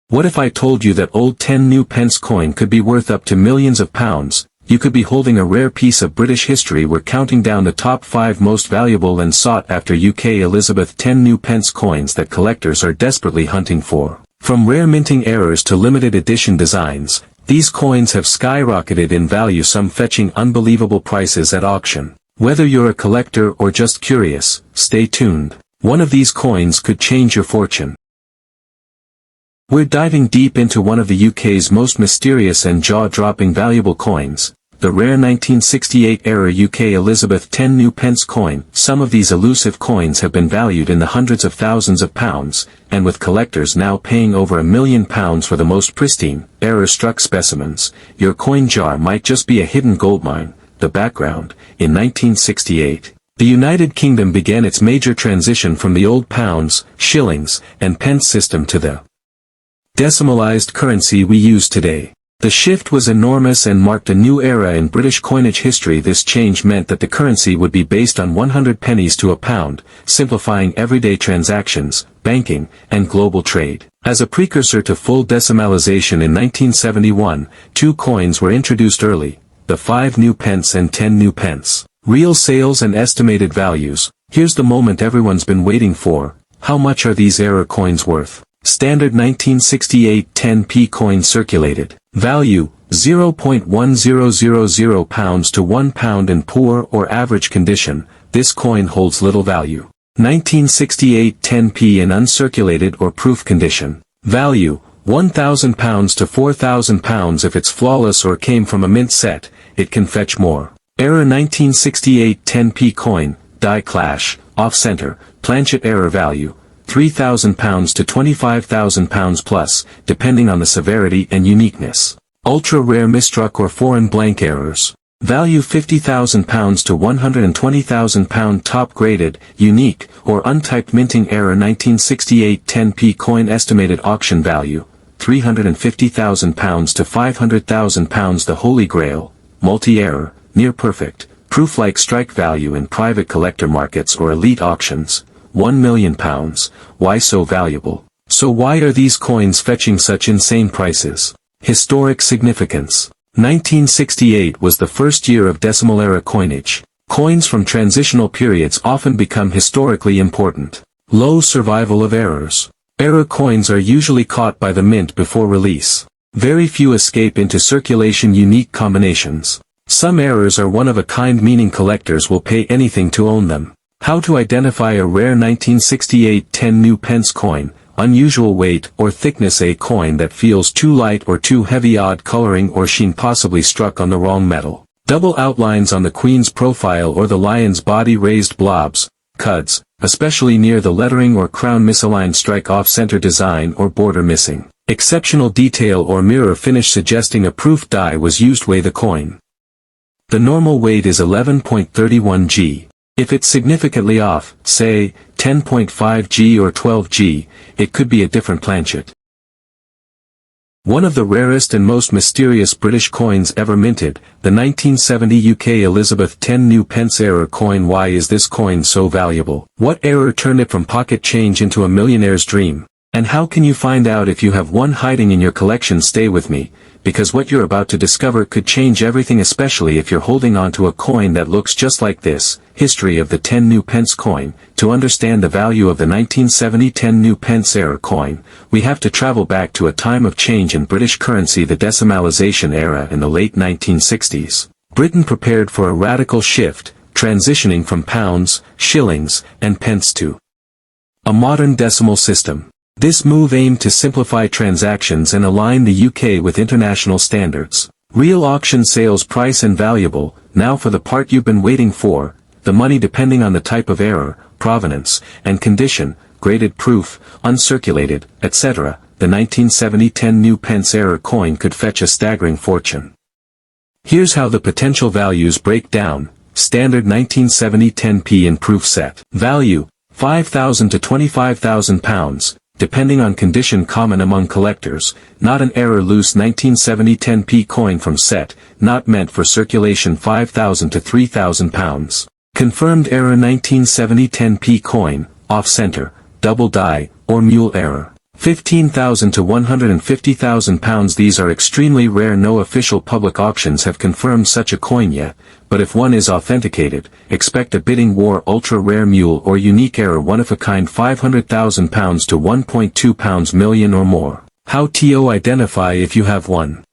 What if I told you that old 10 new pence coin could be worth up to millions of pounds? You could be holding a rare piece of British history. We're counting down the top 5 most valuable and sought after UK Elizabeth 10 new pence coins that collectors are desperately hunting for. From rare minting errors to limited edition designs, these coins have skyrocketed in value, some fetching unbelievable prices at auction. Whether you're a collector or just curious, stay tuned. One of these coins could change your fortune. We're diving deep into one of the UK's most mysterious and jaw-dropping valuable coins, the rare 1968-era UK Elizabeth 10 new pence coin. Some of these elusive coins have been valued in the hundreds of thousands of pounds, and with collectors now paying over £1 million for the most pristine, error-struck specimens, your coin jar might just be a hidden goldmine. The background: in 1968, the United Kingdom began its major transition from the old pounds, shillings, and pence system to the decimalized currency we use today. The shift was enormous and marked a new era in British coinage history. This change meant that the currency would be based on 100 pennies to a pound, simplifying everyday transactions, banking, and global trade. As a precursor to full decimalization in 1971, 2 coins were introduced early: the 5 new pence and 10 new pence. Real sales and estimated values. Here's the moment everyone's been waiting for. How much are these error coins worth? Standard 1968 10p coin circulated. Value: £0.1000 to £1 in poor or average condition. This coin holds little value. 1968 10p in uncirculated or proof condition. Value: £1,000 to £4,000. If it's flawless or came from a mint set, it can fetch more. Error 1968 10p coin, die clash, off-center, planchet. Error value: £3,000 to £25,000 plus, depending on the severity and uniqueness. Ultra-rare mistruck or foreign blank errors. Value: £50,000 to £120,000. Top-graded, unique, or untyped minting error 1968 10p coin. Estimated auction value: £350,000 to £500,000. The Holy Grail, multi-error, near-perfect, proof-like strike value in private collector markets or elite auctions. £1 million. Why so valuable? So why are these coins fetching such insane prices? Historic significance. 1968 was the first year of decimal-era coinage. Coins from transitional periods often become historically important. Low survival of errors. Error coins are usually caught by the mint before release. Very few escape into circulation. Unique combinations. Some errors are one-of-a-kind, meaning collectors will pay anything to own them. How to identify a rare 1968 10 new pence coin? Unusual weight or thickness. A coin that feels too light or too heavy. Odd coloring or sheen, possibly struck on the wrong metal. Double outlines on the queen's profile or the lion's body. Raised blobs, cuds, especially near the lettering or crown. Misaligned strike. Off-center design or border missing. Exceptional detail or mirror finish suggesting a proof die was used. Weigh the coin. The normal weight is 11.31 g. If it's significantly off, say, 10.5 g or 12 g, it could be a different planchet. One of the rarest and most mysterious British coins ever minted, the 1970 UK Elizabeth 10 new pence error coin. Why is this coin so valuable? What error turned it from pocket change into a millionaire's dream? And how can you find out if you have one hiding in your collection? Stay with me, because what you're about to discover could change everything, especially if you're holding on to a coin that looks just like this. History of the 10 new pence coin. To understand the value of the 1970 10 new pence error coin, we have to travel back to a time of change in British currency, the decimalization era in the late 1960s. Britain prepared for a radical shift, transitioning from pounds, shillings, and pence to a modern decimal system. This move aimed to simplify transactions and align the UK with international standards. Real auction sales price and valuable. Now for the part you've been waiting for, the money. Depending on the type of error, provenance, and condition, graded proof, uncirculated, etc., the 1970 10 new pence error coin could fetch a staggering fortune. Here's how the potential values break down. Standard 1970 10p in proof set. Value: £5,000 to £25,000. Depending on condition. Common among collectors, not an error. Loose 1970 10p coin from set, not meant for circulation. £5,000 to £3,000. Confirmed error 1970 10p coin, off-center, double die, or mule error. 15,000 to 150,000 pounds. These are extremely rare. No official public auctions have confirmed such a coin yet, but if one is authenticated, expect a bidding war. Ultra rare mule or unique error, one of a kind, 500,000 pounds to 1.2 pounds million or more. How to identify if you have one.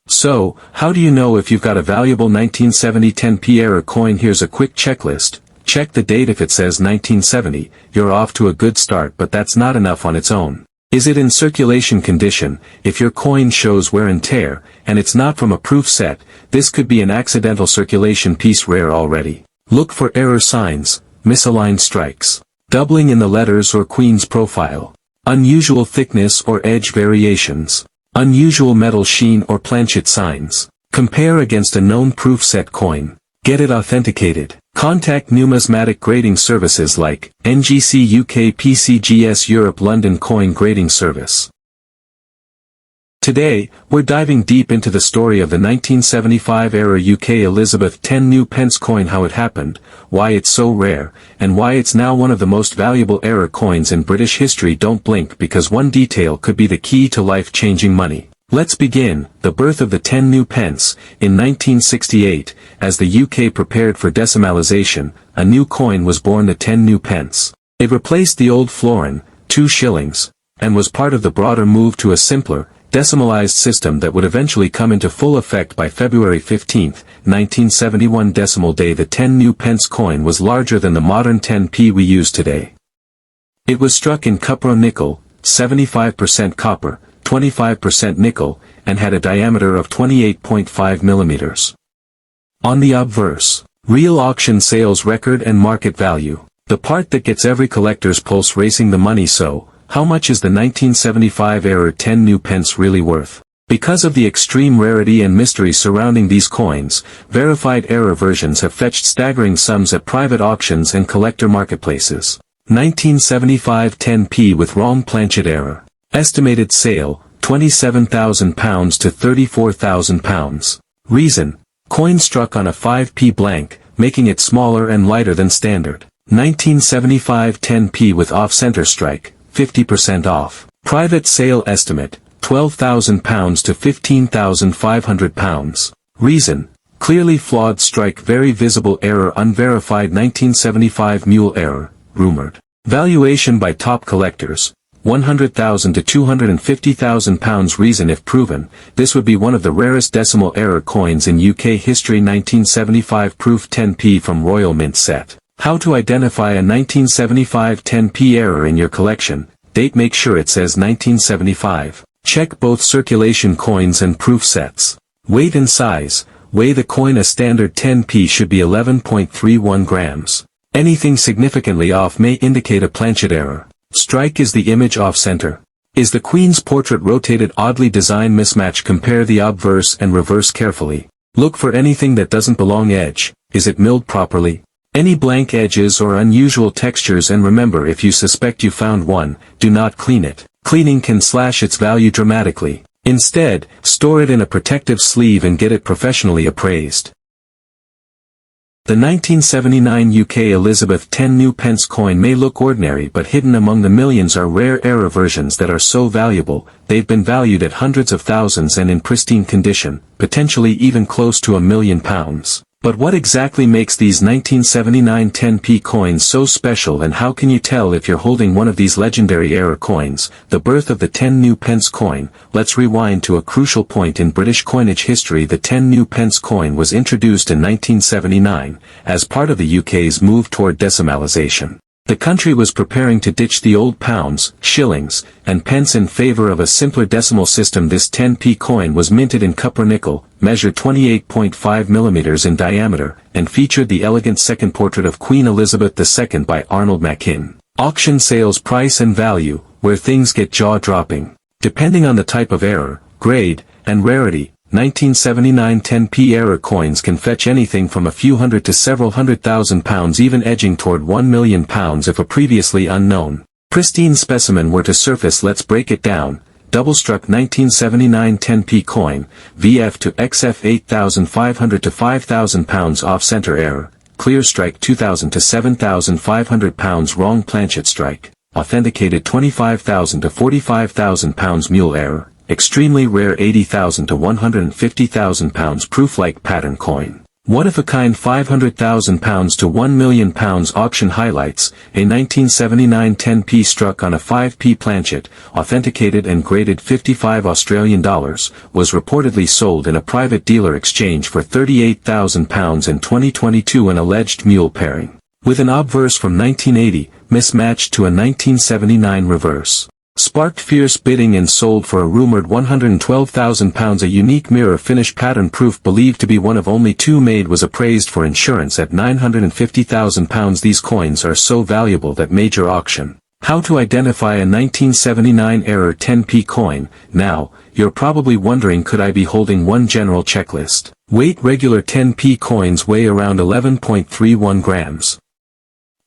So, how do you know if you've got a valuable 1970 10p error coin? Here's a quick checklist. Check the date. If it says 1970, you're off to a good start, but that's not enough on its own. Is it in circulation condition? If your coin shows wear and tear, and it's not from a proof set, this could be an accidental circulation piece. Rare already. Look for error signs, misaligned strikes, doubling in the letters or queen's profile, unusual thickness or edge variations, unusual metal sheen or planchet signs. Compare against a known proof set coin. Get it authenticated. Contact numismatic grading services like NGC UK, PCGS Europe, London Coin Grading Service. Today, we're diving deep into the story of the 1975 era UK Elizabeth 10 new pence coin, how it happened, why it's so rare, and why it's now one of the most valuable era coins in British history. Don't blink, because one detail could be the key to life-changing money. Let's begin. The birth of the 10 new pence. In 1968, as the UK prepared for decimalisation, a new coin was born, the 10 new pence. It replaced the old florin, 2 shillings, and was part of the broader move to a simpler, decimalised system that would eventually come into full effect by February 15, 1971. Decimal day. The 10 new pence coin was larger than the modern 10p we use today. It was struck in cupro nickel, 75% copper, 25% nickel, and had a diameter of 28.5 millimeters. On the obverse, real auction sales record and market value. The part that gets every collector's pulse racing. The money. So, how much is the 1975 era 10 new pence really worth? Because of the extreme rarity and mystery surrounding these coins, verified error versions have fetched staggering sums at private auctions and collector marketplaces. 1975 10p with wrong planchet error. Estimated sale, £27,000 to £34,000. Reason: coin struck on a 5p blank, making it smaller and lighter than standard. 1975 10p with off-center strike, 50% off. Private sale estimate, £12,000 to £15,500. Reason: clearly flawed strike, very visible error, unverified. 1975 mule error, rumored. Valuation by top collectors, £100,000 to £250,000. Reason: if proven, this would be one of the rarest decimal error coins in UK history. 1975 proof 10p from Royal Mint set. How to identify a 1975 10p error in your collection. Date: make sure it says 1975. Check both circulation coins and proof sets. Weight and size. Weigh the coin. A standard 10p should be 11.31 grams. Anything significantly off may indicate a planchet error. Strike: is the image off-center? Is the queen's portrait rotated? Oddly designed mismatch. Compare the obverse and reverse carefully. Look for anything that doesn't belong. Edge: is it milled properly? Any blank edges or unusual textures? And remember, if you suspect you found one, do not clean it. Cleaning can slash its value dramatically. Instead, store it in a protective sleeve and get it professionally appraised. The 1979 UK Elizabeth 10 new pence coin may look ordinary, but hidden among the millions are rare error versions that are so valuable, they've been valued at hundreds of thousands and in pristine condition, potentially even close to £1 million. But what exactly makes these 1979 10p coins so special, and how can you tell if you're holding one of these legendary error coins? The birth of the 10 new pence coin. Let's rewind to a crucial point in British coinage history. The 10 new pence coin was introduced in 1979, as part of the UK's move toward decimalisation. The country was preparing to ditch the old pounds, shillings, and pence in favour of a simpler decimal system. This 10p coin was minted in copper nickel, measured 28.5 millimeters in diameter, and featured the elegant second portrait of Queen Elizabeth II by Arnold Machin. Auction sales price and value, where things get jaw-dropping. Depending on the type of error, grade, and rarity, 1979 10p error coins can fetch anything from a few hundred to several £100,000, even edging toward £1 million if a previously unknown, pristine specimen were to surface. Let's break it down. Double-struck 1979 10p coin, VF to XF £8,500 to £5,000 off-center error, clear strike £2,000 to £7,500 wrong planchet strike, authenticated 25,000 to 45,000 pounds mule error, extremely rare 80,000 to 150,000 pounds proof-like pattern coin. One-of-a-kind 500,000 pounds to 1 million pounds auction highlights, a 1979 10p struck on a 5p planchet, authenticated and graded $55 was reportedly sold in a private dealer exchange for 38,000 pounds in 2022, an alleged mule pairing, with an obverse from 1980, mismatched to a 1979 reverse, sparked fierce bidding and sold for a rumored 112,000 pounds. A unique mirror finish pattern proof believed to be one of only two made was appraised for insurance at 950,000 pounds. These coins are so valuable that major auction. How to identify a 1979 error 10p coin? Now, you're probably wondering, could I be holding one general checklist? Weight: regular 10p coins weigh around 11.31 grams.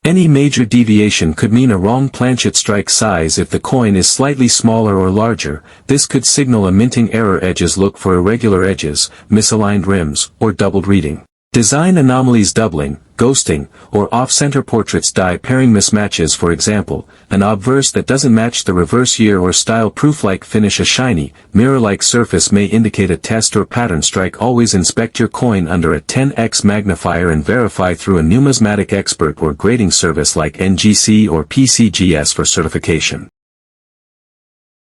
Any major deviation could mean a wrong planchet strike size. If the coin is slightly smaller or larger, this could signal a minting error. Edges: look for irregular edges, misaligned rims, or doubled reading. Design anomalies: doubling, ghosting, or off-center portraits. Die pairing mismatches, for example, an obverse that doesn't match the reverse year or style. Proof-like finish: a shiny, mirror-like surface may indicate a test or pattern strike. Always inspect your coin under a 10x magnifier and verify through a numismatic expert or grading service like NGC or PCGS for certification.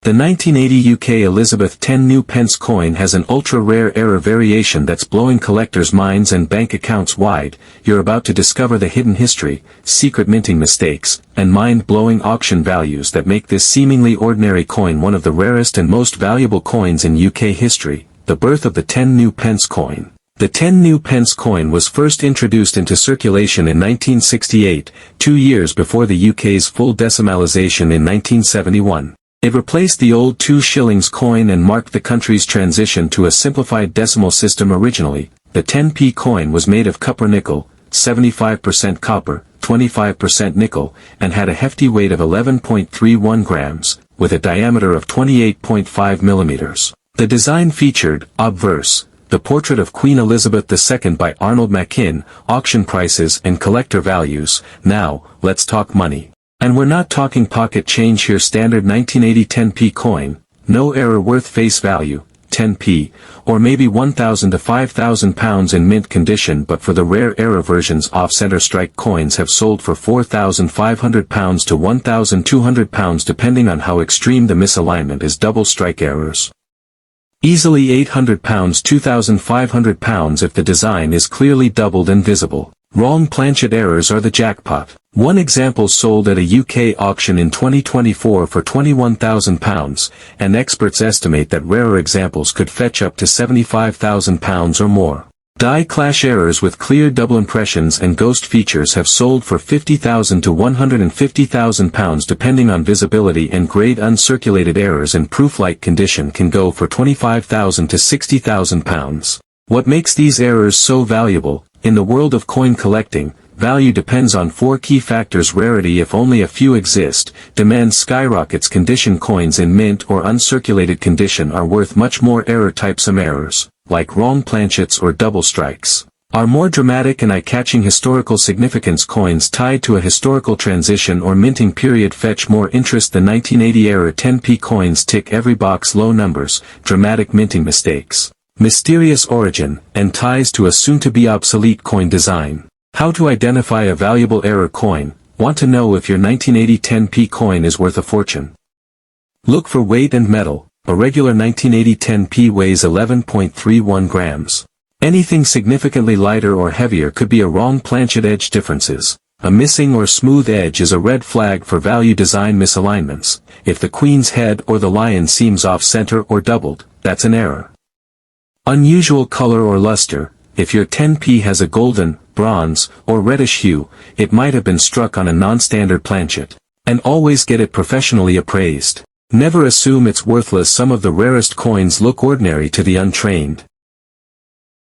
The 1980 UK Elizabeth 10 new pence coin has an ultra-rare error variation that's blowing collectors' minds and bank accounts wide. You're about to discover the hidden history, secret minting mistakes, and mind-blowing auction values that make this seemingly ordinary coin one of the rarest and most valuable coins in UK history. The birth of the 10 new pence coin. The 10 new pence coin was first introduced into circulation in 1968, 2 years before the UK's full decimalisation in 1971. It replaced the old 2 shillings coin and marked the country's transition to a simplified decimal system. Originally, the 10p coin was made of copper nickel, 75% copper, 25% nickel, and had a hefty weight of 11.31 grams, with a diameter of 28.5 millimeters. The design featured, obverse, the portrait of Queen Elizabeth II by Arnold Machin. Auction prices and collector values. Now, let's talk money. And we're not talking pocket change here. Standard 1980 10p coin, no error, worth face value, 10p, or maybe 1,000 to 5,000 pounds in mint condition. But for the rare error versions, off-center strike coins have sold for 4,500 pounds to 1,200 pounds depending on how extreme the misalignment is. Double strike errors. Easily 800 pounds, 2,500 pounds if the design is clearly doubled and visible. Wrong planchet errors are the jackpot. One example sold at a UK auction in 2024 for £21,000, and experts estimate that rarer examples could fetch up to £75,000 or more. Die clash errors with clear double impressions and ghost features have sold for £50,000 to £150,000 depending on visibility and grade. Uncirculated errors in proof-like condition can go for £25,000 to £60,000. What makes these errors so valuable? In the world of coin collecting, value depends on 4 key factors: rarity. If only a few exist, demand skyrockets. Condition: coins in mint or uncirculated condition are worth much more. Error type: some errors, like wrong planchets or double strikes, are more dramatic and eye-catching. Historical significance: coins tied to a historical transition or minting period fetch more interest. The 1980 error 10p coins tick every box. Low numbers, dramatic minting mistakes, mysterious origin, and ties to a soon-to-be obsolete coin design. How to identify a valuable error coin? Want to know if your 1980 10p coin is worth a fortune? Look for weight and metal. A regular 1980 10p weighs 11.31 grams. Anything significantly lighter or heavier could be a wrong planchet. Edge differences. A missing or smooth edge is a red flag for value. Design misalignments. If the queen's head or the lion seems off-center or doubled, that's an error. Unusual color or luster. If your 10p has a golden, bronze, or reddish hue, it might have been struck on a non-standard planchet. And always get it professionally appraised. Never assume it's worthless. Some of the rarest coins look ordinary to the untrained.